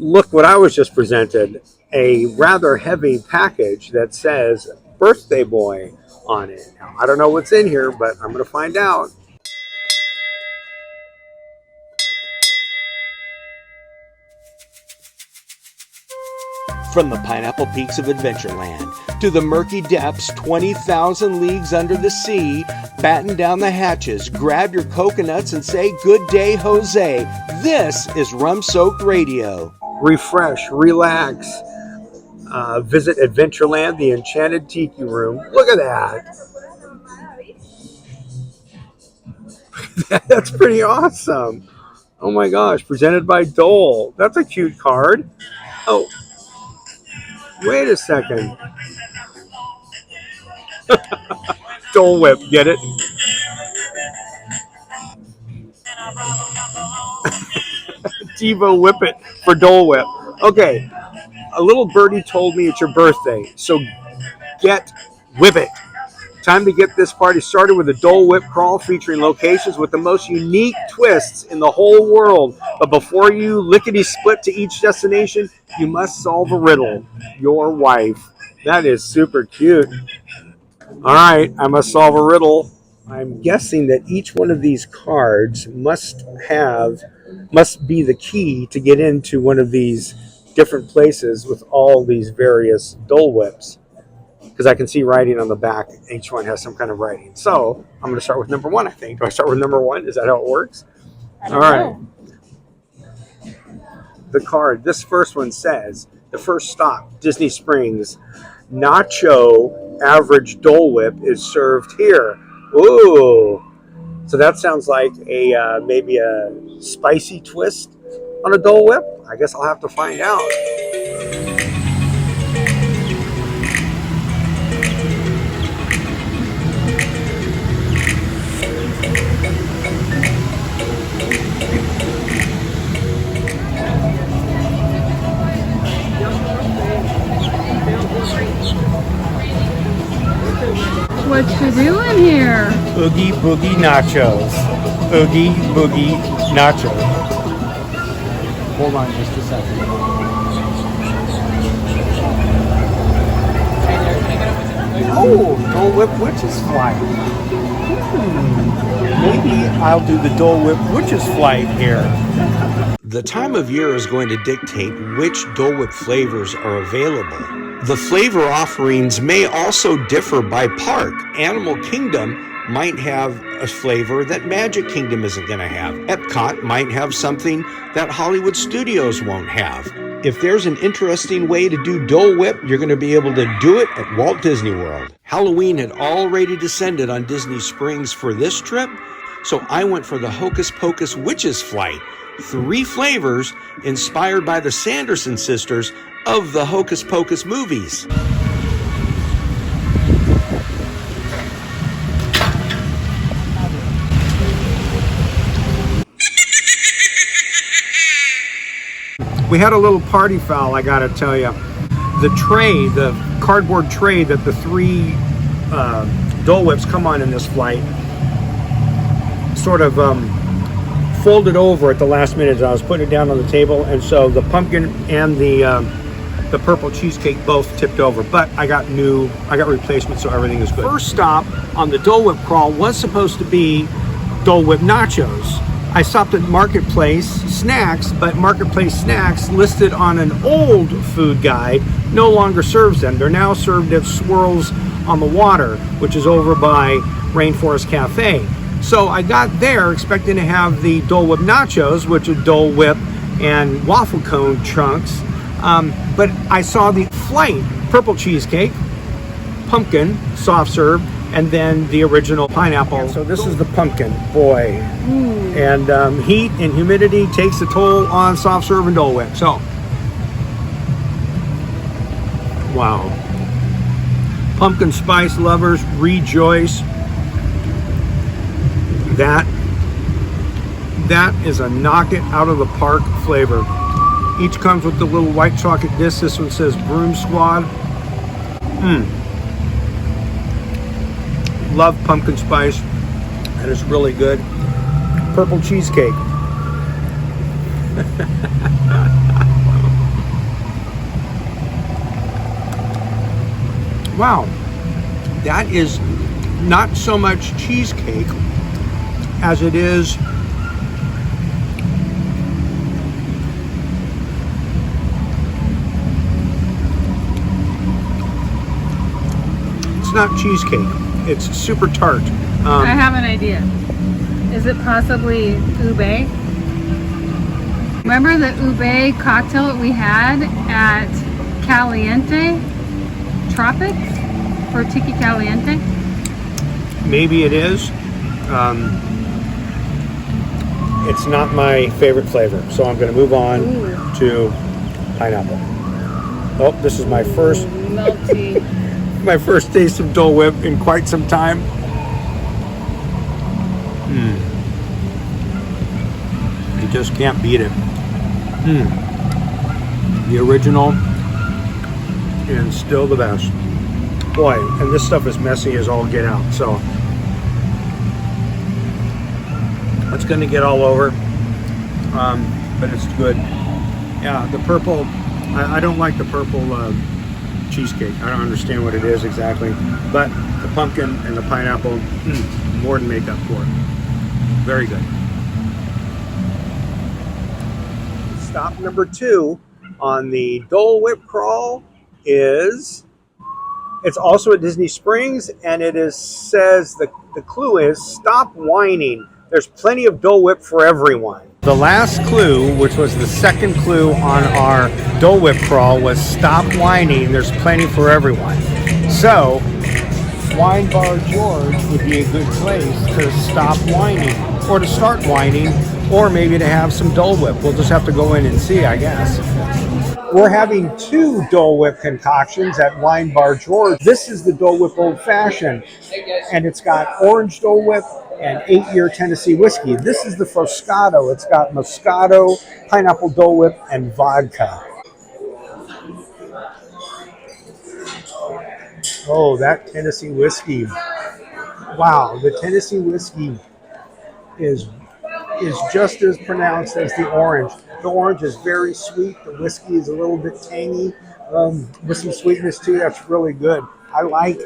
look what I was just presented, a rather heavy package that says birthday boy on it. Now, I don't know what's in here, but I'm going to find out. From the pineapple peaks of Adventureland to the murky depths 20,000 leagues under the sea, batten down the hatches, grab your coconuts and say good day, Jose. This is Rum-Soaked Radio. Refresh, relax, visit Adventureland, the Enchanted Tiki Room. Look at that. That's pretty awesome. Oh my gosh, presented by Dole. That's a cute card. Oh, wait a second. Dole Whip, get it? Devo Whip it for Dole Whip. Okay, a little birdie told me it's your birthday, so get Whip it. Time to get this party started with a Dole Whip Crawl featuring locations with the most unique twists in the whole world. But before you lickety-split to each destination, you must solve a riddle. Your wife. That is super cute. All right, I must solve a riddle. I'm guessing that each one of these cards must be the key to get into one of these different places with all these various Dole Whips. Because I can see writing on the back. Each one has some kind of writing. So I'm going to start with number one, I think. Do I start with number one? Is that how it works? All right. The card, this first one says, the first stop, Disney Springs. Nacho average Dole Whip is served here. Ooh. So that sounds like maybe a spicy twist on a Dole Whip. I guess I'll have to find out. What you doing here? Oogie Boogie Nachos. Oogie Boogie Nachos. Hold on just a second. Oh, Dole Whip Witch's Flight. Maybe I'll do the Dole Whip Witch's Flight here. The time of year is going to dictate which Dole Whip flavors are available. The flavor offerings may also differ by park. Animal Kingdom might have a flavor that Magic Kingdom isn't going to have. Epcot might have something that Hollywood Studios won't have. If there's an interesting way to do Dole Whip, you're going to be able to do it at Walt Disney World. Halloween had already descended on Disney Springs for this trip, so I went for the Hocus Pocus Witch's Flight. 3 flavors inspired by the Sanderson sisters of the Hocus Pocus movies. We had a little party foul, I gotta tell you. The tray, the cardboard tray that the 3 Dole Whips come on in this flight, sort of folded over at the last minute as I was putting it down on the table, and so the pumpkin and the purple cheesecake both tipped over. But I got replacements, so everything is good. First stop on the Dole Whip Crawl was supposed to be Dole Whip Nachos. I stopped at Marketplace Snacks, but Marketplace Snacks, listed on an old food guide, no longer serves them. They're now served at Swirls on the Water, which is over by Rainforest Cafe. So I got there expecting to have the Dole Whip Nachos, which are Dole Whip and waffle cone chunks. But I saw the flight purple cheesecake, pumpkin, soft serve, and then the original pineapple. So this is the pumpkin, boy. And heat and humidity takes a toll on soft serve and Dole Whip. So, wow. Pumpkin spice lovers, rejoice. That is a knock it out of the park flavor. Each comes with the little white chocolate disc. This one says Broom Squad. Love pumpkin spice. That is really good. Purple cheesecake. Wow, that is not so much cheesecake as it is not cheesecake. It's super tart. I have an idea. Is it possibly ube? Remember the ube cocktail that we had at Caliente Tropics for Tiki Caliente? Maybe it is. It's not my favorite flavor, so I'm going to move on to pineapple. Oh, this is my first Melty. my first taste of Dole Whip in quite some time. You just can't beat it. The original and still the best. Boy, and this stuff is messy as all get out, so it's going to get all over, but it's good. Yeah, the purple, I don't like the purple cheesecake. I don't understand what it is exactly, but the pumpkin and the pineapple more than make up for it. Very good. Stop number 2 on the Dole Whip Crawl is, it's also at Disney Springs, and it is says the clue is stop whining. There's plenty of Dole Whip for everyone. The last clue, which was the second clue on our Dole Whip Crawl, was stop whining. There's plenty for everyone. So, Wine Bar George would be a good place to stop whining, or to start whining, or maybe to have some Dole Whip. We'll just have to go in and see, I guess. We're having 2 Dole Whip concoctions at Wine Bar George. This is the Dole Whip Old Fashioned, and it's got orange Dole Whip and 8-year Tennessee whiskey. This is the Froscato. It's got Moscato, pineapple Dole Whip, and vodka. Oh, that Tennessee whiskey. Wow, the Tennessee whiskey is just as pronounced as the orange. The orange is very sweet. The whiskey is a little bit tangy with some sweetness too. That's really good. I like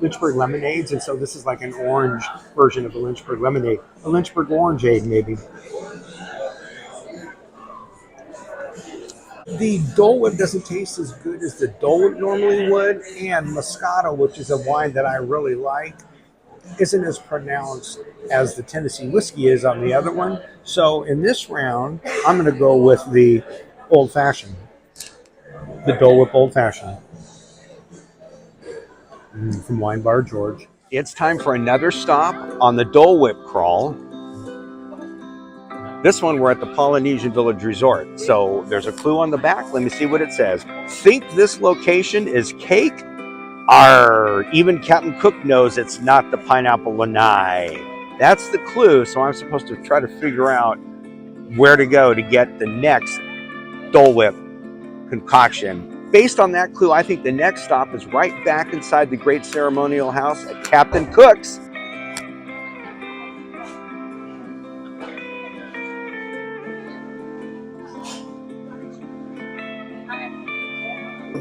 Lynchburg lemonades, and so this is like an orange version of a Lynchburg lemonade. A Lynchburg orangeade, maybe. The Dole Whip doesn't taste as good as the Dole Whip normally would, and Moscato, which is a wine that I really like, isn't as pronounced as the Tennessee whiskey is on the other one. So in this round, I'm going to go with the Old Fashioned, the Dole Whip Old Fashioned from Wine Bar George. It's time for another stop on the Dole Whip Crawl. This one, we're at the Polynesian Village Resort. So there's a clue on the back. Let me see what it says. Think this location is cake? Even Captain Cook knows it's not the pineapple lanai. That's the clue. So I'm supposed to try to figure out where to go to get the next Dole Whip concoction. Based on that clue, I think the next stop is right back inside the Great Ceremonial House at Captain Cook's.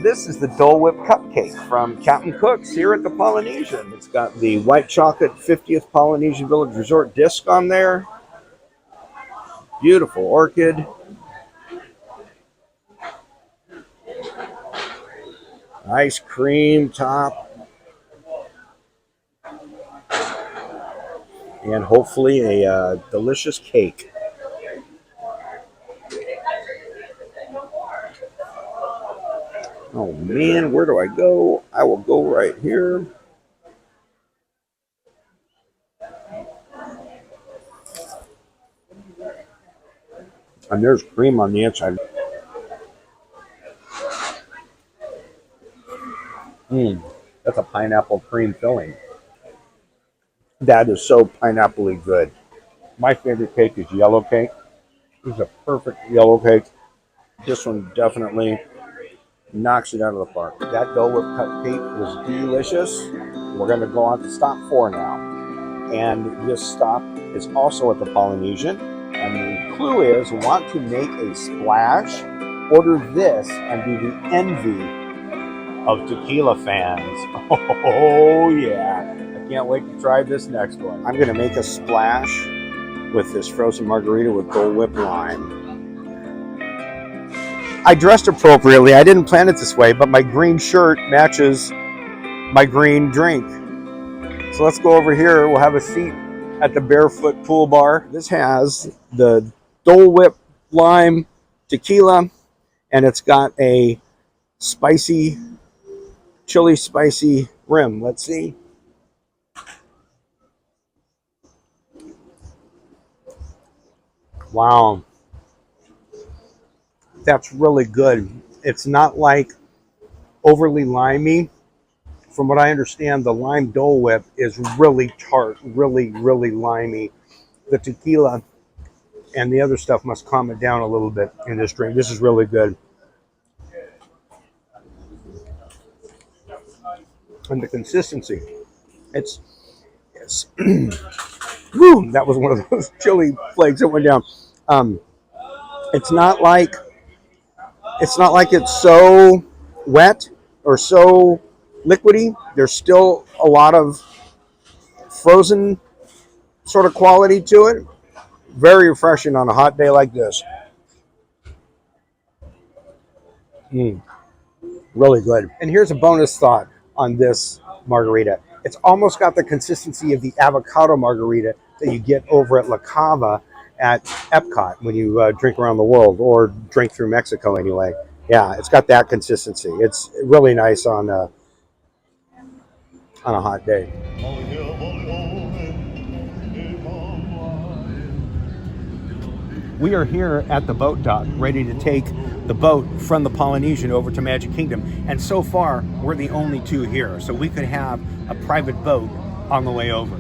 This is the Dole Whip Cupcake from Captain Cook's here at the Polynesian. It's got the white chocolate 50th Polynesian Village Resort disc on there. Beautiful orchid. Ice cream top. And hopefully a delicious cake. Oh man, where do I go? I will go right here. And there's cream on the inside. That's a pineapple cream filling. That is so pineapple-y good. My favorite cake is yellow cake. This is a perfect yellow cake. This one definitely knocks it out of the park. That Dole Whip cupcake was delicious. We're going to go on to stop 4 now. And this stop is also at the Polynesian. And the clue is, want to make a splash? Order this and be the envy of tequila fans. Oh yeah, I can't wait to try this next one. I'm gonna make a splash with this frozen margarita with Dole Whip lime. I dressed appropriately. I didn't plan it this way, but my green shirt matches my green drink. So let's go over here. We'll have a seat at the Barefoot Pool Bar. This has the Dole Whip lime tequila, and it's got a spicy, chili spicy rim. Let's see. Wow. That's really good. It's not like overly limey. From what I understand, the lime Dole Whip is really tart, really, really limey. The tequila and the other stuff must calm it down a little bit in this drink. This is really good. And the consistency, it's whew, that was one of those chili flakes that went down. It's not like it's so wet or so liquidy. There's still a lot of frozen sort of quality to it. Very refreshing on a hot day like this. Really good. And here's a bonus thought on this margarita. It's almost got the consistency of the avocado margarita that you get over at La Cava at Epcot when you drink around the world, or drink through Mexico anyway. Yeah, it's got that consistency. It's really nice on a hot day. We are here at the boat dock, ready to take the boat from the Polynesian over to Magic Kingdom. And so far, we're the only two here. So we could have a private boat on the way over.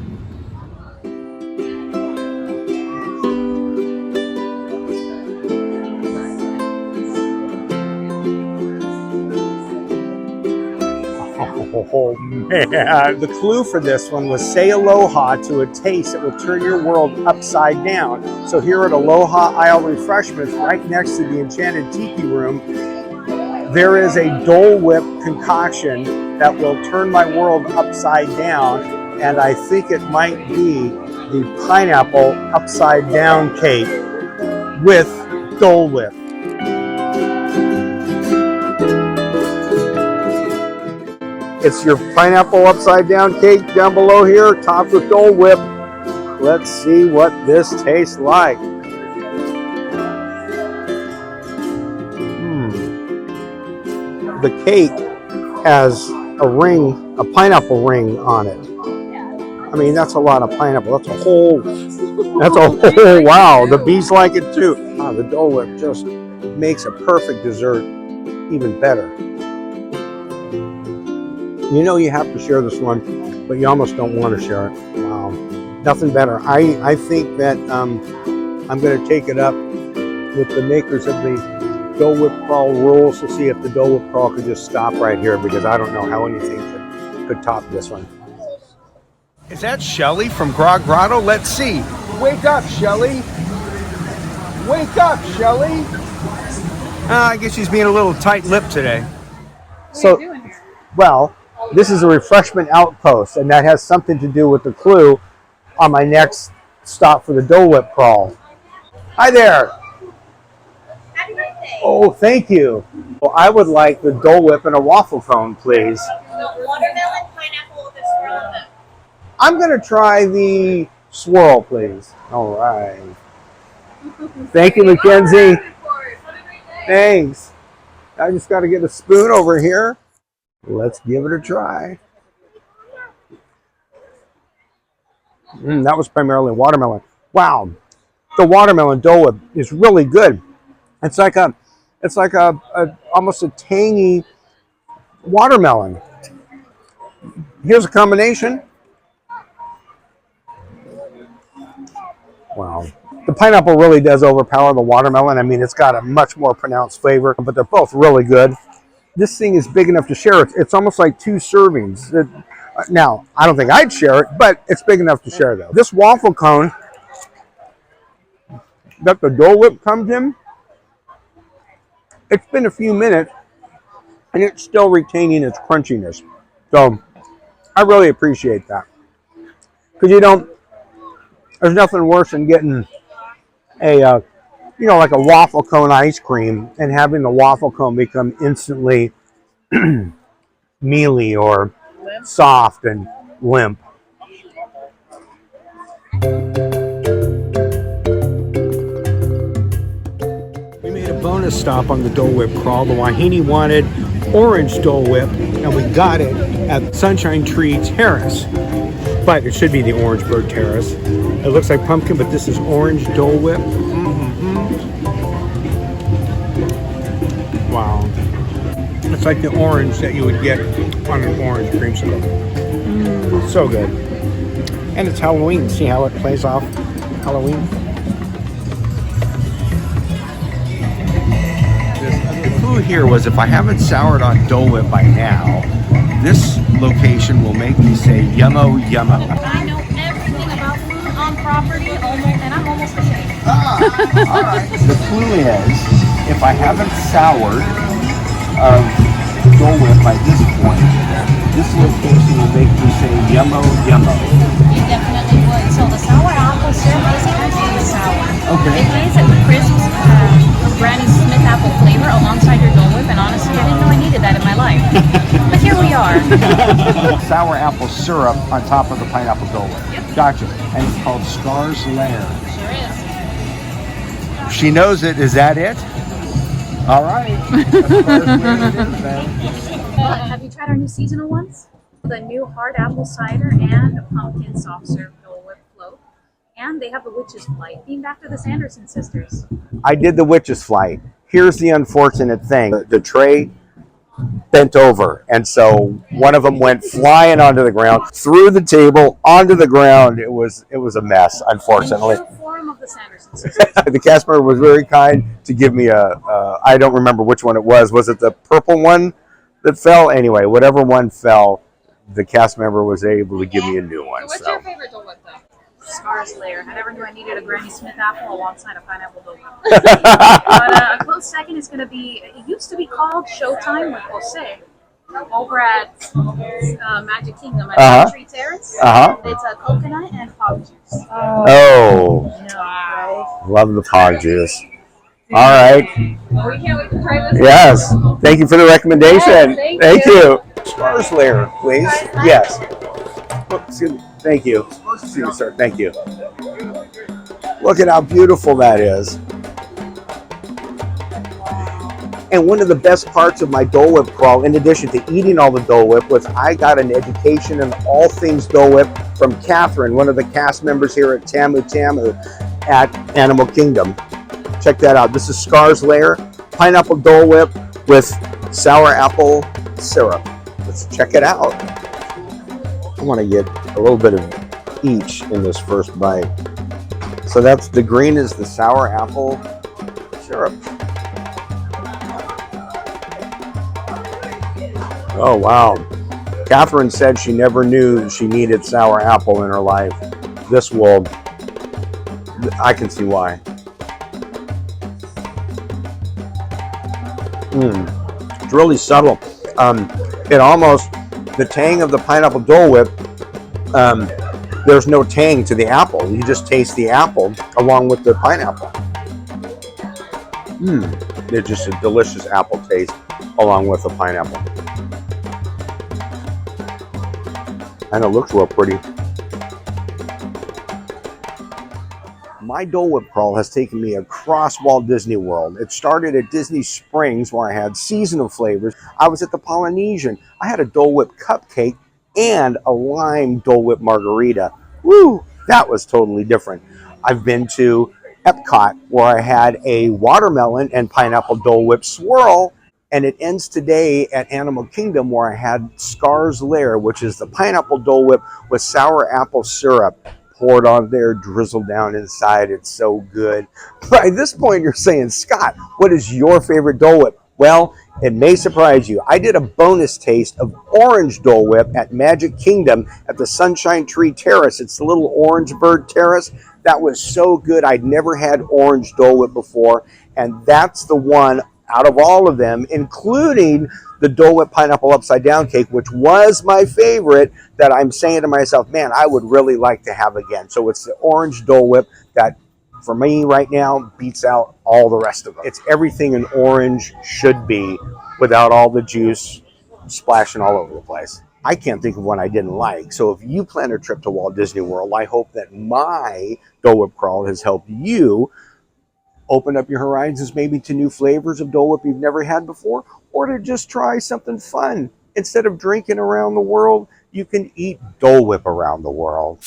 Oh man, the clue for this one was say aloha to a taste that will turn your world upside down. So here at Aloha Isle Refreshments, right next to the Enchanted Tiki Room, there is a Dole Whip concoction that will turn my world upside down, and I think it might be the pineapple upside down cake with Dole Whip. It's your pineapple upside down cake down below here, topped with Dole Whip. Let's see what this tastes like. The cake has a ring, a pineapple ring on it. I mean, that's a lot of pineapple. That's a whole, wow. The bees like it too. The Dole Whip just makes a perfect dessert even better. You know you have to share this one, but you almost don't want to share it. Wow, nothing better. I think that I'm going to take it up with the makers of the Dole Whip Crawl rules to see if the Dole Whip Crawl could just stop right here, because I don't know how anything could top this one. Is that Shelly from Grog Grotto? Let's see. Wake up, Shelly. Wake up, Shelly. I guess she's being a little tight-lipped today. What are you doing here? Well, this is a refreshment outpost, and that has something to do with the clue on my next stop for the Dole Whip Crawl. Hi there. Happy birthday. Oh, thank you. Well, I would like the Dole Whip and a waffle cone, please. The watermelon, pineapple with a swirl of milk. I'm going to try the swirl, please. All right. Thank you, Mackenzie. Thanks. I just got to get a spoon over here. Let's give it a try. That was primarily watermelon. Wow, the watermelon Dole Whip is really good. It's like almost a tangy watermelon. Here's a combination. Wow, the pineapple really does overpower the watermelon. I mean, it's got a much more pronounced flavor, but they're both really good. This thing is big enough to share. It's almost like 2 servings. Now, I don't think I'd share it, but it's big enough to share, though. This waffle cone that the Dole Whip comes in, it's been a few minutes, and it's still retaining its crunchiness. So I really appreciate that. Because there's nothing worse than getting a, like a waffle cone ice cream and having the waffle cone become instantly mealy or soft and limp. We made a bonus stop on the Dole Whip Crawl. The wahine wanted orange Dole Whip, and we got it at Sunshine Tree Terrace. But it should be the Orange Bird Terrace. It looks like pumpkin, but this is orange Dole Whip. Wow. It's like the orange that you would get on an orange creamsicle. So good. And it's Halloween. See how it plays off Halloween? The clue here was if I haven't soured on Dole Whip by now, this location will make me say yummo yummo. I know everything about food on property, and I'm almost ashamed. All right. The clue is if I haven't soured of Dole Whip by this point, this location will make me say yummo yummo. You definitely would. So the sour apple syrup is actually sour. Okay. It is a crisp Granny Smith apple flavor alongside your Dole Whip, and honestly, I didn't know I needed that in my life. But here we are. Sour apple syrup on top of the pineapple Dole Whip. Yep. Gotcha. And it's called Scar's Lair. Sure is. She knows it. Is that it? All right. Have you tried our new seasonal ones? The new hard apple cider and pumpkin soft serve Dole Whip float. And they have the Witch's Flight, themed after the Sanderson sisters. I did the Witch's Flight. Here's the unfortunate thing. The tray bent over, and so one of them went flying onto the ground, through the table, onto the ground. It was a mess, unfortunately. True form of the Sanderson sisters. The cast member was very kind to give me I don't remember which one it was. Was it the purple one that fell? Anyway, whatever one fell, the cast member was able to give me a new one. What's your favorite Dole Whip, though? Scar's Lair. I never knew I needed a Granny Smith apple alongside a pineapple Dole Whip. But a close second is going to be, it used to be called Showtime with Jose over at Magic Kingdom at Tree Terrace. It's a coconut and pog juice. Oh, love the pog juice. All right. Well, we can't wait to try this. Yes. Thank you for the recommendation. Yes, thank you. Scar's Lair, please. Yes. Oh, excuse me. Thank you. Excuse me, sir. Thank you. Look at how beautiful that is. And one of the best parts of my Dole Whip Crawl, in addition to eating all the Dole Whip, was I got an education in all things Dole Whip from Catherine, one of the cast members here at Tamu Tamu at Animal Kingdom. Check that out. This is Scar's Lair, pineapple Dole Whip with sour apple syrup. Let's check it out. I want to get a little bit of each in this first bite. So that's the green is the sour apple syrup. Oh, wow. Catherine said she never knew she needed sour apple in her life. This will, I can see why. It's really subtle. It almost, the tang of the pineapple Dole Whip, there's no tang to the apple. You just taste the apple along with the pineapple. It's just a delicious apple taste along with the pineapple. And it looks real pretty. My Dole Whip Crawl has taken me across Walt Disney World. It started at Disney Springs where I had seasonal flavors. I was at the Polynesian. I had a Dole Whip cupcake and a lime Dole Whip margarita. Woo! That was totally different. I've been to Epcot where I had a watermelon and pineapple Dole Whip swirl. And it ends today at Animal Kingdom where I had Scar's Lair, which is the pineapple Dole Whip with sour apple syrup poured on there, drizzled down inside. It's so good. By this point, you're saying, Scott, what is your favorite Dole Whip? Well, it may surprise you. I did a bonus taste of orange Dole Whip at Magic Kingdom at the Sunshine Tree Terrace. It's the little orange bird terrace. That was so good. I'd never had orange Dole Whip before, and that's the one out of all of them, including the Dole Whip Pineapple Upside Down Cake, which was my favorite, that I'm saying to myself, man, I would really like to have again. So it's the orange Dole Whip that, for me right now, beats out all the rest of them. It's everything an orange should be without all the juice splashing all over the place. I can't think of one I didn't like. So if you plan a trip to Walt Disney World, I hope that my Dole Whip Crawl has helped you open up your horizons maybe to new flavors of Dole Whip you've never had before, or to just try something fun. Instead of drinking around the world, you can eat Dole Whip around the world.